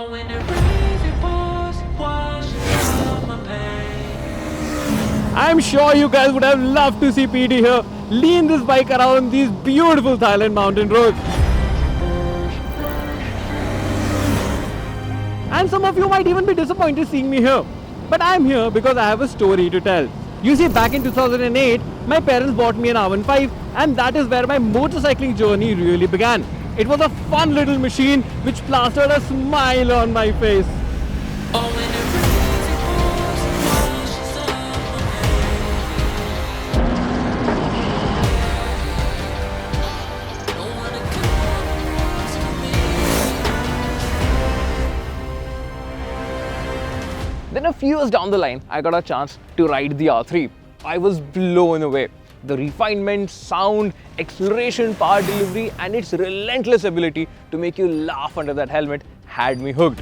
Oh, when it rains, it pours, washes out my pain. I'm sure you guys would have loved to see PD here lean this bike around these beautiful Thailand mountain roads. And some of you might even be disappointed seeing me here. But I'm here because I have a story to tell. You see, back in 2008, my parents bought me an R15, and that is where my motorcycling journey really began. It was a fun little machine which plastered a smile on my face. Oh, when it rains, it pours, washes out my pain. Don't wanna come close to me. Then a few years down the line, I got a chance to ride the R3. I was blown away. The refinement, sound, acceleration, power delivery, and its relentless ability to make you laugh under that helmet had me hooked.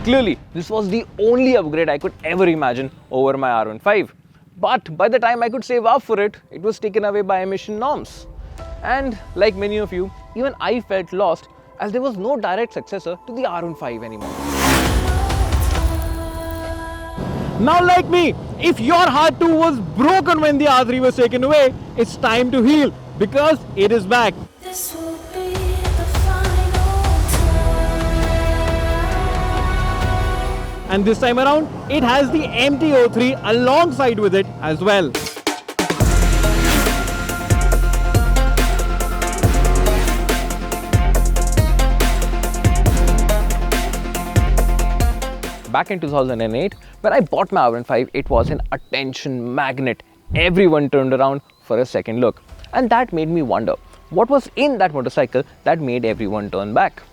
Clearly, this was the only upgrade I could ever imagine over my R15. But by the time I could save up for it, it was taken away by emission norms. And like many of you, even I felt lost as there was no direct successor to the R15 anymore. Now like me, if your heart too was broken when the R3 was taken away, it's time to heal because it is back. This will be the final time. And this time around, it has the MT-03 alongside with it as well. Back in 2008, when I bought my R15, it was an attention magnet. Everyone turned around for a second look. And that made me wonder, what was in that motorcycle that made everyone turn back?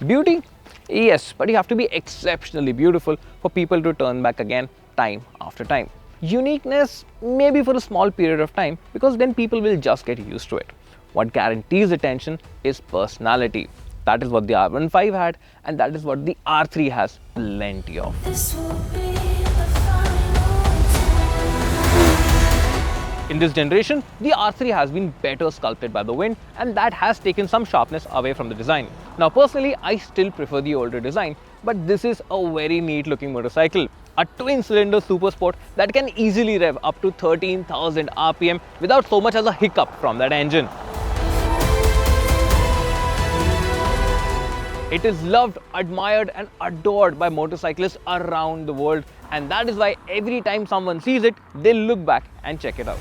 Beauty? Yes, but you have to be exceptionally beautiful for people to turn back again time after time. Uniqueness? Maybe for a small period of time, because then people will just get used to it. What guarantees attention is personality. That is what the R15 had, and that is what the R3 has plenty of. This will be the final time. In this generation, the R3 has been better sculpted by the wind, and that has taken some sharpness away from the design. Now personally, I still prefer the older design, but this is a very neat looking motorcycle. A twin-cylinder super sport that can easily rev up to 13,000 RPM without so much as a hiccup from that engine. It is loved, admired and adored by motorcyclists around the world, and that is why every time someone sees it, they look back and check it out.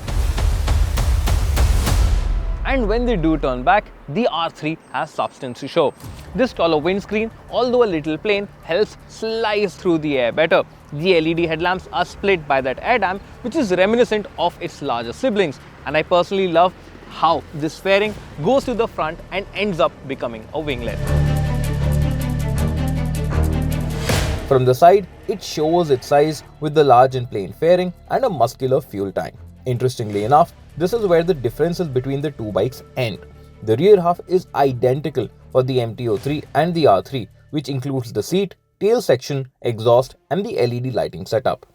And when they do turn back, the R3 has substance to show. This taller windscreen, although a little plain, helps slice through the air better. The LED headlamps are split by that air dam, which is reminiscent of its larger siblings, and I personally love how this fairing goes to the front and ends up becoming a winglet. From the side, it shows its size with the large and plain fairing and a muscular fuel tank. Interestingly enough, this is where the differences between the two bikes end. The rear half is identical for the MT-03 and the R3, which includes the seat, tail section, exhaust and the LED lighting setup.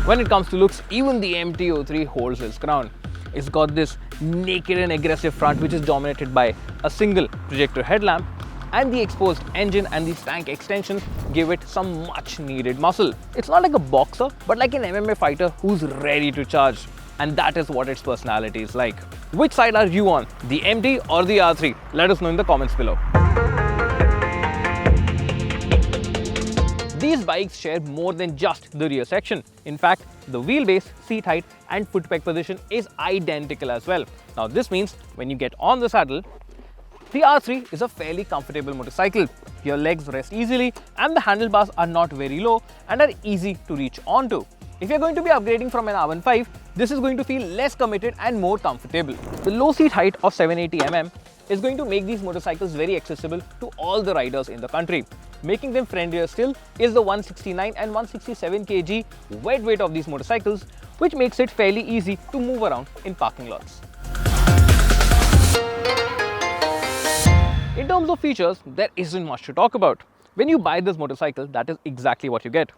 When it comes to looks, even the MT-03 holds its ground. It's got this naked and aggressive front which is dominated by a single projector headlamp, and the exposed engine and the tank extensions give it some much needed muscle. It's not like a boxer, but like an MMA fighter who's ready to charge. And that is what its personality is like. Which side are you on, the MT or the R3? Let us know in the comments below. These bikes share more than just the rear section. In fact, the wheelbase, seat height and foot peg position is identical as well. Now this means when you get on the saddle, the R3 is a fairly comfortable motorcycle. Your legs rest easily and the handlebars are not very low and are easy to reach onto. If you're going to be upgrading from an R15, this is going to feel less committed and more comfortable. The low seat height of 780 mm is going to make these motorcycles very accessible to all the riders in the country. Making them friendlier still is the 169 and 167 kg wet weight of these motorcycles, which makes it fairly easy to move around in parking lots. In terms of features, there isn't much to talk about. When you buy this motorcycle, that is exactly what you get.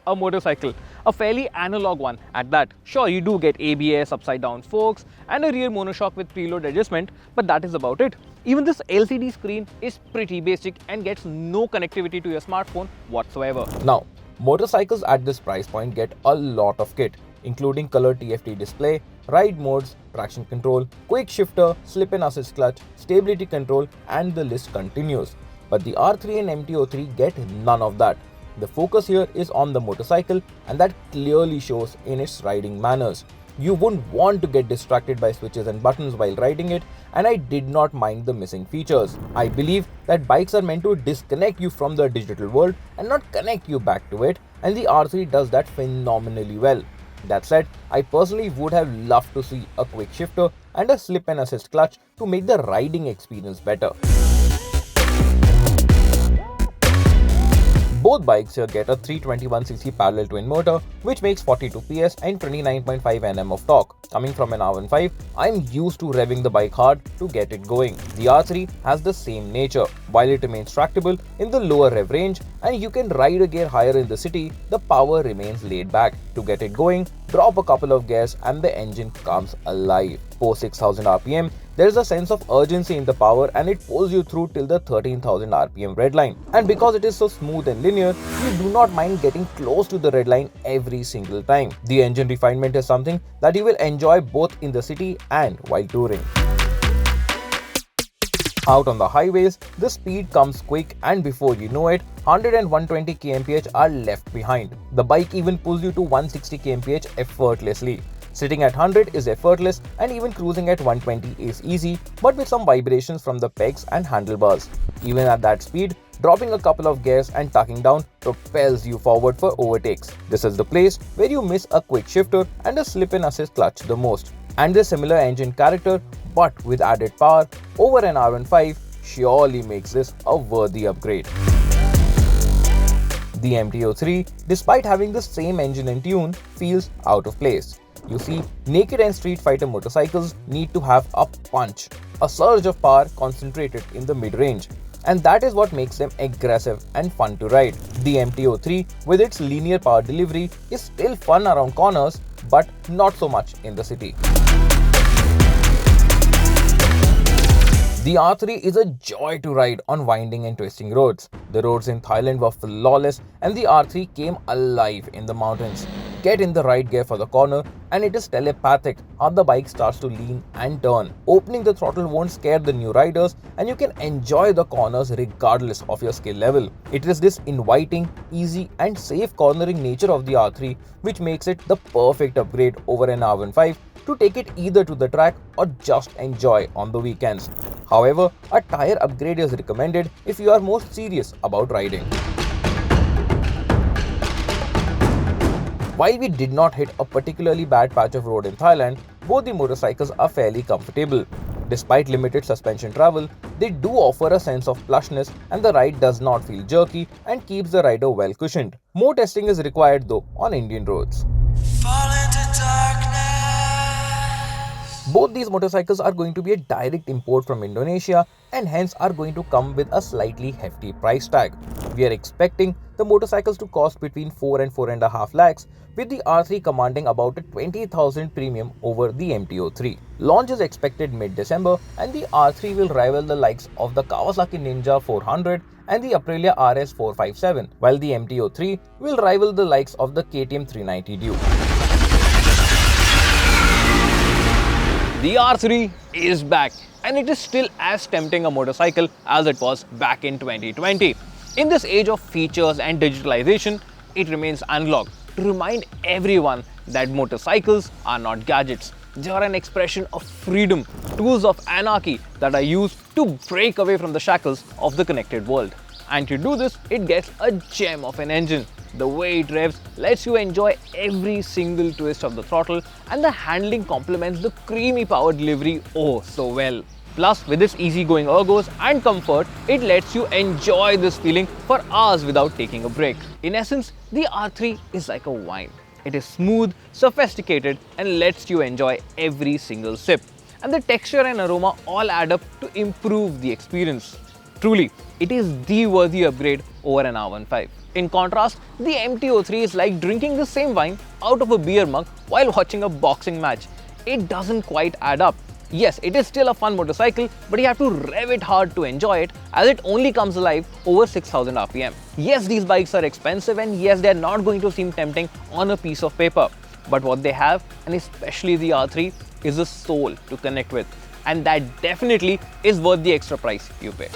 a motorcycle, a fairly analog one at that. Sure, you do get ABS, upside down forks and a rear monoshock with preload adjustment, but that is about it. Even this LCD screen is pretty basic and gets no connectivity to your smartphone whatsoever. Now, motorcycles at this price point get a lot of kit, including color TFT display, ride modes, traction control, quick shifter, slip and assist clutch, stability control, and the list continues. But the R3 and MT-03 get none of that. The focus here is on the motorcycle, and that clearly shows in its riding manners. You wouldn't want to get distracted by switches and buttons while riding it, and I did not mind the missing features. I believe that bikes are meant to disconnect you from the digital world and not connect you back to it, and the R3 does that phenomenally well. That said, I personally would have loved to see a quick shifter and a slip and assist clutch to make the riding experience better. Both bikes here get a 321cc parallel twin motor, which makes 42 PS and 29.5 Nm of torque. Coming from an R15, I'm used to revving the bike hard to get it going. The R3 has the same nature. While it remains tractable in the lower rev range and you can ride a gear higher in the city, the power remains laid back. To get it going, drop a couple of gears and the engine comes alive. Post 6000 RPM, there is a sense of urgency in the power and it pulls you through till the 13,000 RPM red line. And because it is so smooth and linear, you do not mind getting close to the red line every single time. The engine refinement is something that you will enjoy both in the city and while touring. Out on the highways, the speed comes quick and before you know it, 100 and 120 kmph are left behind. The bike even pulls you to 160 kmph effortlessly. Sitting at 100 is effortless and even cruising at 120 is easy, but with some vibrations from the pegs and handlebars. Even at that speed, dropping a couple of gears and tucking down propels you forward for overtakes. This is the place where you miss a quick shifter and a slip and assist clutch the most. And the similar engine character, but with added power over an R15, surely makes this a worthy upgrade. The MT-03, despite having the same engine and tune, feels out of place. You see, naked and street fighter motorcycles need to have a punch, a surge of power concentrated in the mid-range. And that is what makes them aggressive and fun to ride. The MT-03, with its linear power delivery, is still fun around corners, but not so much in the city. The R3 is a joy to ride on winding and twisting roads. The roads in Thailand were flawless and the R3 came alive in the mountains. Get in the right gear for the corner and it is telepathic how the bike starts to lean and turn. Opening the throttle won't scare the new riders and you can enjoy the corners regardless of your skill level. It is this inviting, easy and safe cornering nature of the R3 which makes it the perfect upgrade over an R15 to take it either to the track or just enjoy on the weekends. However, a tire upgrade is recommended if you are more serious about riding. While we did not hit a particularly bad patch of road in Thailand, both the motorcycles are fairly comfortable. Despite limited suspension travel, they do offer a sense of plushness and the ride does not feel jerky and keeps the rider well cushioned. More testing is required though on Indian roads. Both these motorcycles are going to be a direct import from Indonesia and hence are going to come with a slightly hefty price tag. We are expecting the motorcycles to cost between 4 and 4.5 lakhs, with the R3 commanding about a 20,000 premium over the MT-03. Launch is expected mid-December and the R3 will rival the likes of the Kawasaki Ninja 400 and the Aprilia RS 457, while the MT-03 will rival the likes of the KTM 390 Duke. The R3 is back and it is still as tempting a motorcycle as it was back in 2020. In this age of features and digitalization, it remains analog to remind everyone that motorcycles are not gadgets. They are an expression of freedom, tools of anarchy that are used to break away from the shackles of the connected world. And to do this, it gets a gem of an engine. The way it revs lets you enjoy every single twist of the throttle and the handling complements the creamy power delivery oh so well. Plus, with its easygoing ergos and comfort, it lets you enjoy this feeling for hours without taking a break. In essence, the R3 is like a wine. It is smooth, sophisticated and lets you enjoy every single sip. And the texture and aroma all add up to improve the experience. Truly, it is the worthy upgrade over an R15. In contrast, the MT-03 is like drinking the same wine out of a beer mug while watching a boxing match. It doesn't quite add up. Yes, it is still a fun motorcycle, but you have to rev it hard to enjoy it as it only comes alive over 6000 RPM. Yes, these bikes are expensive and yes, they are not going to seem tempting on a piece of paper. But what they have, and especially the R3, is a soul to connect with. And that definitely is worth the extra price you pay.